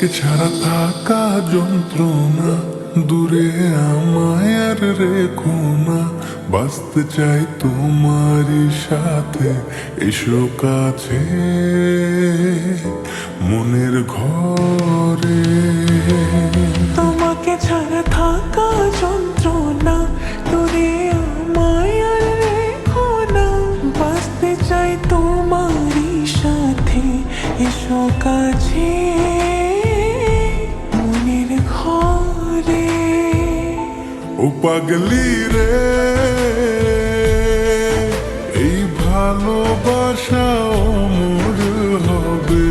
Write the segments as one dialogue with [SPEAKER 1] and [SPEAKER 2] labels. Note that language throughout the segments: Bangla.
[SPEAKER 1] তোমাকে ছাড়া থাকা যন্ত্রণা, দূরে আমায় আর রেখো না। বাঁচতে চাই তোমারই সাথে, এসো কাছে মনের ঘরে।
[SPEAKER 2] তোমাকে ছাড়া থাকা যন্ত্রণা, দূরে আমায় আর রেখো না। বাঁচতে চাই তোমারই সাথে, এসো কাছে মনের ঘরে।
[SPEAKER 1] ও পাগলি রে, এই ভালোবাসা অমর হবে।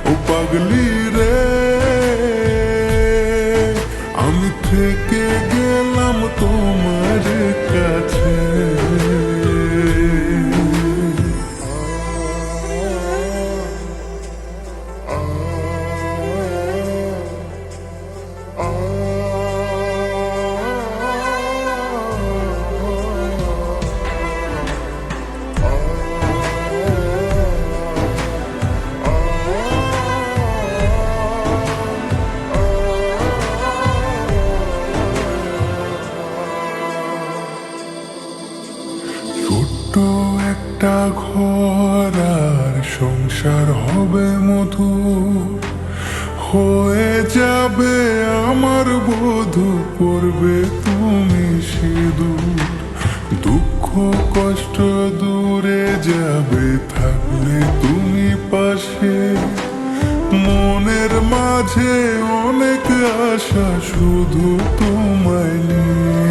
[SPEAKER 1] ও পাগলি রে, আমি থেকে গেলাম তোমার কাছে। ছোট্ট একটা ঘর আর সংসার হবে মধুর, হয়ে যাবে আমার বধূ, পড়বে তুমি সিঁদুর। দুঃখ কষ্ট দূরে যাবে থাকলে তুমি পাশে। মনের মাঝে অনেক আশা শুধু তোমায় নিয়ে।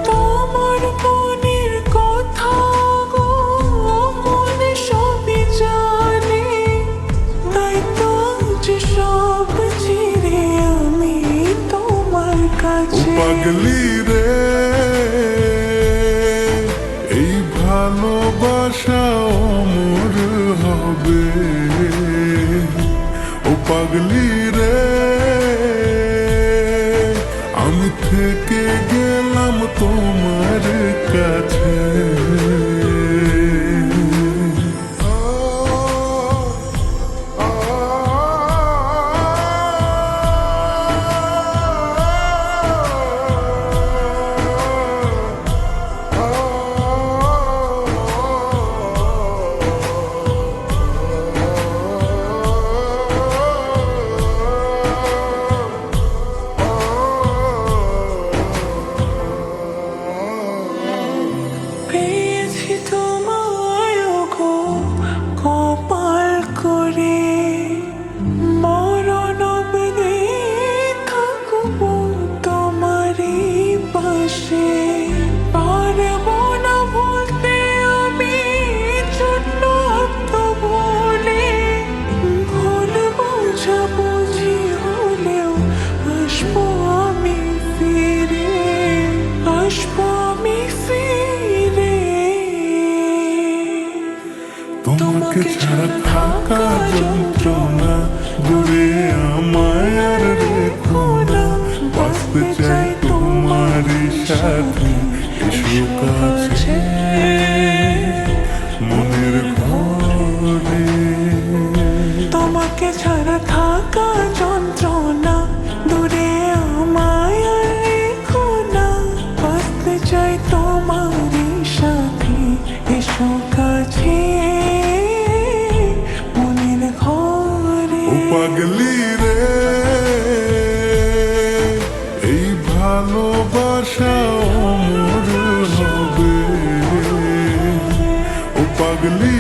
[SPEAKER 2] তোমার মনের কথা গো মনে সবই জানে, তাই তো যে সব ছেড়ে আমি তোমার
[SPEAKER 1] ও
[SPEAKER 2] কাছে।
[SPEAKER 1] পাগলি রে, এই ভালোবাসা অমর হবে। ও পাগলি রে, আমি থেকে গেলাম তোমার কাছে।
[SPEAKER 2] পেয়েছি তোমায় গো কপাল করে, মরণ অবধি থাকবো তোমারই পাশে। পারবো না বলতে আমি ছোট্ট একটা বলে, ভুল বোঝাবুঝি হলেও আসবো আমি ফিরে, আসবো আমি ফিরে।
[SPEAKER 1] তোমাকে ছাড়া থাকা যন্ত্রণা, দূরে আমায় আর রেখো না। বাঁচতে চাই তোমারই সাথে, এসো কাছে মনের ঘরে।
[SPEAKER 2] তোমাকে ছাড়া থাকা যন্ত্রণা, দূরে আমায় আর রেখো না। বাঁচতে চাই তোমারই সাথে, এসো কাছে মনের ঘরে।
[SPEAKER 1] ও পাগলি রে, এই ভালোবাসা অমর হবে। ও পাগলি